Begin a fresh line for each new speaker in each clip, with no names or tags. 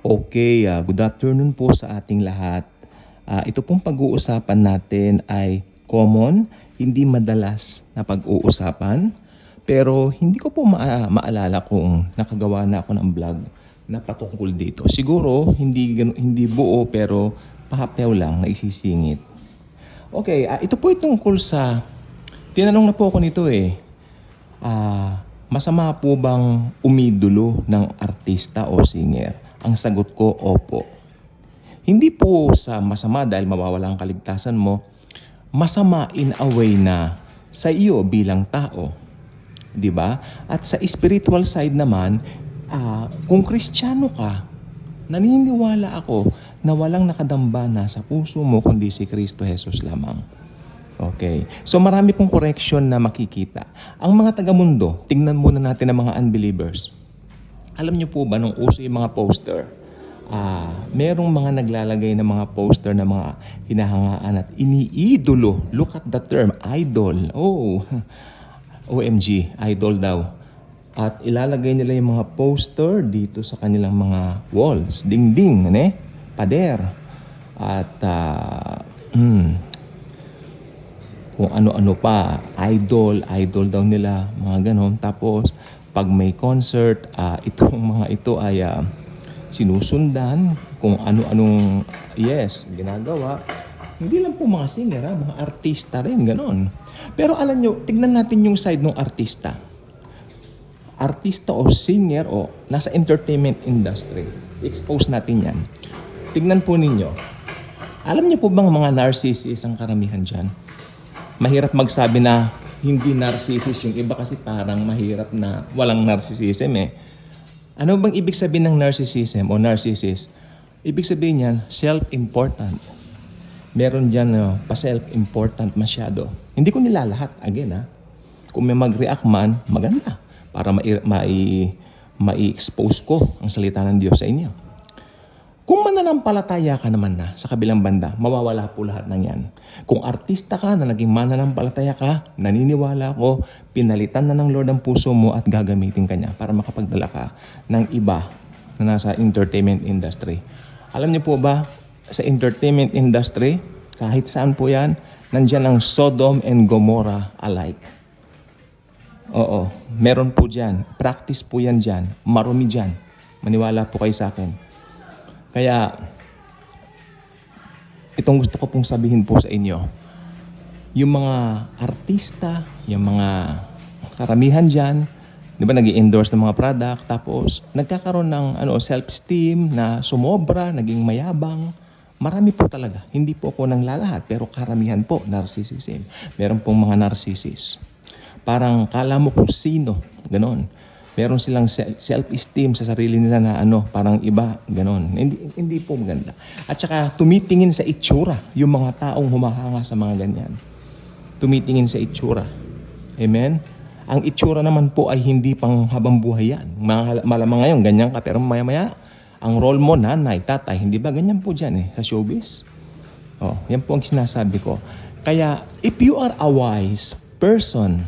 Okay, good afternoon po sa ating lahat. Ito pong pag-uusapan natin ay common, hindi madalas na pag-uusapan. Pero hindi ko po maalala kung nakagawa na ako ng vlog na patungkol dito. Siguro hindi buo pero pahapew lang na isisingit. Okay, ito po tungkol sa tinanong na po ako nito eh. Masama po bang umidulo ng artista o singer? Ang sagot ko, opo. Hindi po sa masama dahil mawawala ang kaligtasan mo. Masama in a way na sa iyo bilang tao. 'Di ba? At sa spiritual side naman, kung Kristiyano ka, naniniwala ako na walang nakadambana sa puso mo kundi si Kristo Jesus lamang. Okay. So marami pong correction na makikita. Ang mga taga-mundo, tingnan muna natin ang mga unbelievers. Alam niyo po ba nung uso yung mga poster, merong mga naglalagay ng mga poster na mga hinahangaan at iniidolo. Look at the term, idol. Oh, OMG, idol daw. At ilalagay nila yung mga poster dito sa kanilang mga walls, dingding, pader. At kung ano-ano pa, idol daw nila, mga ganon. Tapos, pag may concert, itong mga ito ay sinusundan kung ano-anong, ginagawa. Hindi lang po mga singer, mga artista rin, ganon. Pero alam nyo, tignan natin yung side ng artista. Artista o singer o nasa entertainment industry. Expose natin yan. Tignan po ninyo. Alam niyo po bang mga narcissist ang karamihan dyan? Mahirap magsabi na hindi narcissist yung iba kasi parang mahirap na walang narcissism eh. Ano bang ibig sabihin ng narcissism o narcissist? Ibig sabihin yan, self-important. Meron dyan pa-self-important masyado. Hindi ko nilalahat, again Kung may mag-react man, maganda. Para mai-expose ko ang salita ng Diyos sa inyo. Kung mananampalataya ka naman na sa kabilang banda, mawawala po lahat ng yan. Kung artista ka na naging mananampalataya ka, naniniwala ko, pinalitan na ng Lord ang puso mo at gagamitin ka niya para makapagdala ka ng iba na nasa entertainment industry. Alam niyo po ba, sa entertainment industry, kahit saan po yan, nandyan ang Sodom and Gomorrah alike. Oo, meron po dyan. Practice po yan dyan. Marumi dyan. Maniwala po kayo sa akin. Kaya, itong gusto ko pong sabihin po sa inyo, yung mga artista, yung mga karamihan dyan, di ba, nag-i-endorse ng mga product, tapos nagkakaroon ng self-esteem na sumobra, naging mayabang. Marami po talaga. Hindi po ako nang lalahat, pero karamihan po, narcissism. Meron pong mga narcissist. Parang kala mo kung sino, ganon. Meron silang self-esteem sa sarili nila na parang iba, ganon. Hindi po maganda. At saka tumitingin sa itsura yung mga taong humahanga sa mga ganyan. Tumitingin sa itsura. Amen? Ang itsura naman po ay hindi pang habang buhay yan. Malamang ngayon, ganyan ka, pero maya-maya, ang role mo, nanay, tatay, hindi ba ganyan po dyan sa showbiz? Yan po ang sinasabi ko. Kaya, if you are a wise person,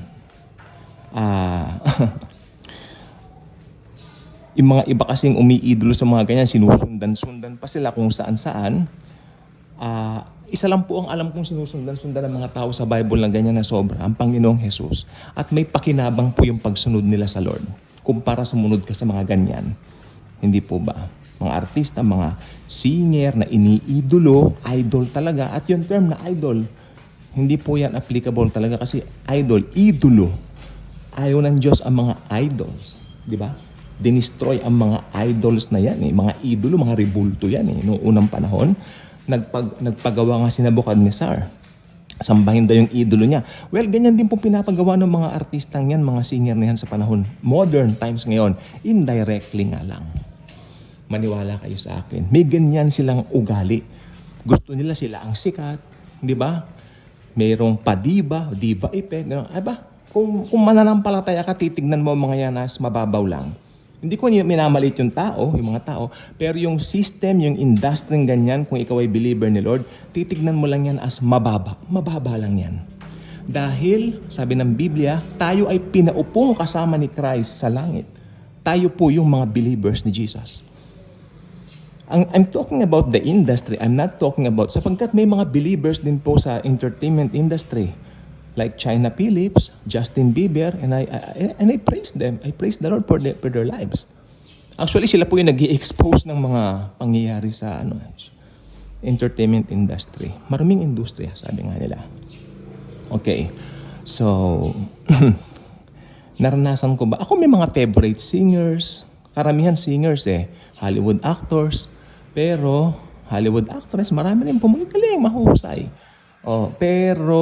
yung mga iba kasing umiidolo sa mga ganyan, sinusundan-sundan pa sila kung saan-saan. Isa lang po ang alam kong sinusundan-sundan ng mga tao sa Bible na ganyan na sobra, ang Panginoong Jesus. At may pakinabang po yung pagsunod nila sa Lord kumpara sumunod ka sa mga ganyan. Hindi po ba? Mga artista, mga singer na iniidolo, idol talaga. At yung term na idol, hindi po yan applicable talaga kasi idol, idolo. Ayaw ng Diyos ang mga idols. Di ba? Dinestroy ang mga idols na yan mga idolo, mga rebulto yan noong unang panahon. Nagpagawa nga si Nebuchadnezzar. Sambahin daw yung idolo niya. Well, ganyan din po pinapagawa ng mga artistang yan, mga singer na yan sa panahon. Modern times ngayon, indirectly nga lang. Maniwala kayo sa akin. May ganyan silang ugali. Gusto nila sila ang sikat, di ba? Mayroong diva effect. Kung mananampalataya ka, titignan mo mga yan as mababaw lang. Hindi ko minamalit yung tao, yung mga tao, pero yung system, yung industry ng ganyan, kung ikaw ay believer ni Lord, titignan mo lang yan as mababa. Mababa lang yan. Dahil, sabi ng Biblia, tayo ay pinaupong kasama ni Christ sa langit. Tayo po yung mga believers ni Jesus. I'm talking about the industry. I'm not talking about, sapagkat may mga believers din po sa entertainment industry. Like China Phillips, Justin Bieber, and I praise them. I praise the Lord for their lives. Actually, sila po yung nag-i-expose ng mga pangyayari sa entertainment industry. Maraming industriya, sabi nga nila. Okay. So, naranasan ko ba? Ako may mga favorite singers. Karamihan singers Hollywood actors. Pero, Hollywood actress, marami rin pumagaling, mahusay. Pero,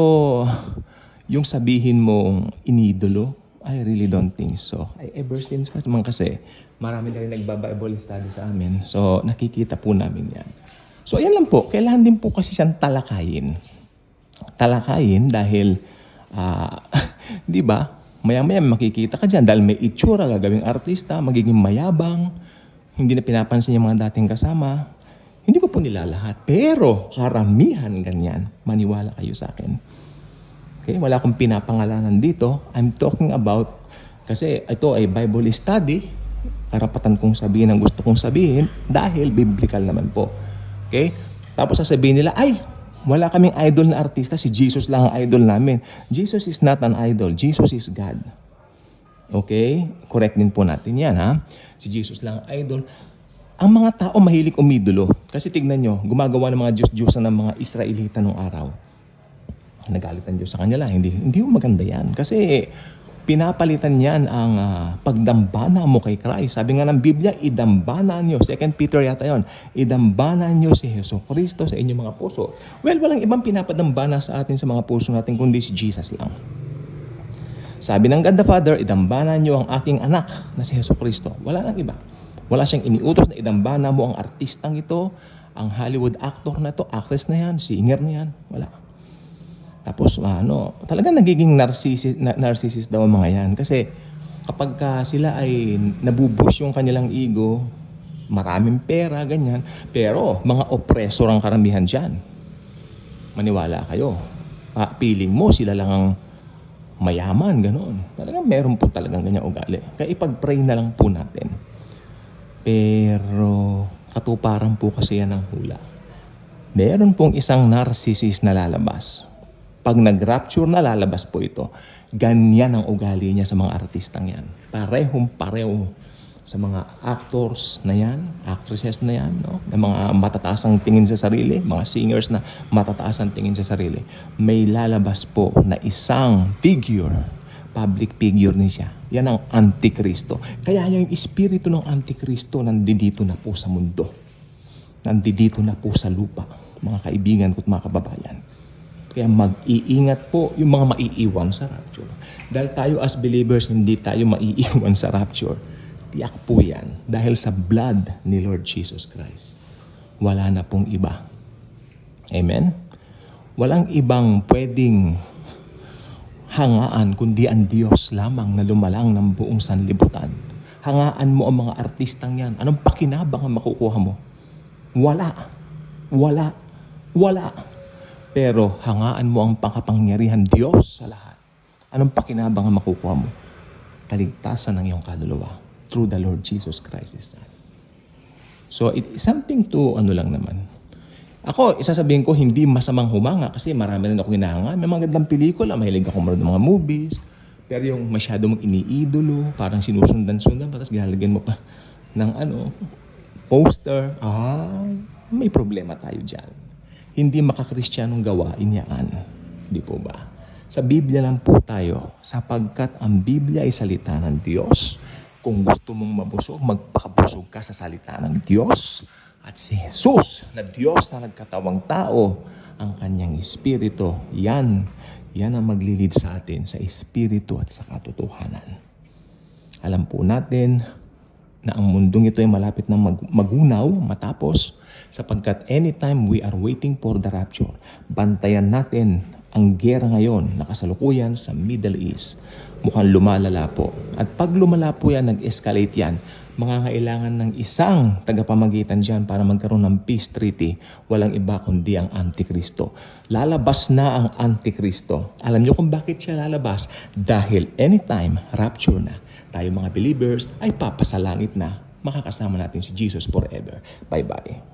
yung sabihin mong inidolo, I really don't think so. Ever since kasi, marami na rin nagba-Bible study sa amin. So, nakikita po namin yan. So, ayan lang po. Kailangan din po kasi siyang talakayin. Talakayin dahil, di ba, maya-maya makikita ka dyan dahil may itsura, gagawing artista, magiging mayabang, hindi na pinapansin yung mga dating kasama. Hindi ko po nila lahat. Pero karamihan ganyan. Maniwala kayo sa akin. Okay? Wala akong pinapangalanan dito. I'm talking about, kasi ito ay Bible study. Karapatan kong sabihin ang gusto kong sabihin dahil biblical naman po. Okay? Tapos sasabihin nila, ay, wala kaming idol na artista. Si Jesus lang ang idol namin. Jesus is not an idol. Jesus is God. Okay? Correct din po natin yan, ha? Si Jesus lang ang idol. Ang mga tao mahilig umidolo. Kasi tignan nyo, gumagawa ng mga Diyos-Diyosan ng mga Israelita nung araw. Nagalit ang Diyos sa kanila. Hindi maganda yan. Kasi pinapalitan yan ang pagdambana mo kay Christ. Sabi nga ng Biblia, idambana nyo. 2 Peter yata yon. Idambana nyo si Jesucristo sa inyong mga puso. Well, walang ibang pinapadambana sa atin sa mga puso natin kundi si Jesus lang. Sabi ng God the Father, idambana nyo ang aking anak na si Jesucristo. Wala nang iba. Wala siyang iniutos na idambana mo ang artistang ito, ang Hollywood actor na ito, actress na yan, singer na yan. Wala. Tapos, talagang nagiging narcissist daw ang mga yan. Kasi kapag sila ay nabubush yung kanilang ego, maraming pera, ganyan. Pero mga oppressor ang karamihan dyan. Maniwala kayo. Feeling mo sila lang ang mayaman, gano'n. Talagang meron po talagang ganyang ugali. Kaya ipag-pray na lang po natin. Pero katuparan po kasi yan ang hula. Meron pong isang narcissist na lalabas. Pag nag-rapture na lalabas po ito. Ganyan ang ugali niya sa mga artistang yan. Parehong-pareho sa mga actors na yan, actresses na yan, na mga matataas ang tingin sa sarili, mga singers na matataas ang tingin sa sarili. May lalabas po na isang figure, public figure ni siya. Yan ang Antikristo. Kaya yung espiritu ng Antikristo nandito na po sa mundo. Nandito na po sa lupa, mga kaibigan ko at mga kababayan. Kaya mag-iingat po yung mga maiiwan sa rapture. Dahil tayo as believers, hindi tayo maiiwan sa rapture. Tiyak po yan dahil sa blood ni Lord Jesus Christ. Wala na pong iba. Amen? Walang ibang pwedeng hangaan kundi ang Diyos lamang na lumalang ng buong sanlibutan. Hangaan mo ang mga artistang yan. Anong pakinabang ang makukuha mo? Wala. Wala. Wala. Pero hangaan mo ang pangkapangyarihan Diyos sa lahat. Anong pakinabang ang makukuha mo? Kaligtasan ng iyong kaluluwa through the Lord Jesus Christ His Son. So, it is something to lang naman. Ako, isasabihin ko, hindi masamang humanga kasi marami rin ako hinahanga. May mga gandang pelikula, mahilig ako manood ng mga movies. Pero yung masyado mong iniidolo, parang sinusundan-sundan, tapos ginalagyan mo pa ng poster. May problema tayo dyan. Hindi makakristiyanong gawain yan. Di po ba? Sa Biblia lang po tayo, sapagkat ang Biblia ay salita ng Diyos. Kung gusto mong mabusog, magpakabusog ka sa salita ng Diyos. At si Jesus, na Diyos na nagkatawang tao, ang kanyang espiritu, yan ang maglilid sa atin sa espiritu at sa katotohanan. Alam po natin na ang mundong ito ay malapit na magunaw, matapos, sapagkat anytime we are waiting for the rapture, bantayan natin ang gera ngayon na kasalukuyan sa Middle East. Mukhang lumalala po. At pag lumala po yan, nag-escalate yan, mangangailangan ng isang tagapamagitan dyan para magkaroon ng peace treaty. Walang iba kundi ang Antikristo. Lalabas na ang Antikristo. Alam niyo kung bakit siya lalabas? Dahil anytime rapture na, tayo mga believers ay papasalangit na makakasama natin si Jesus forever. Bye-bye.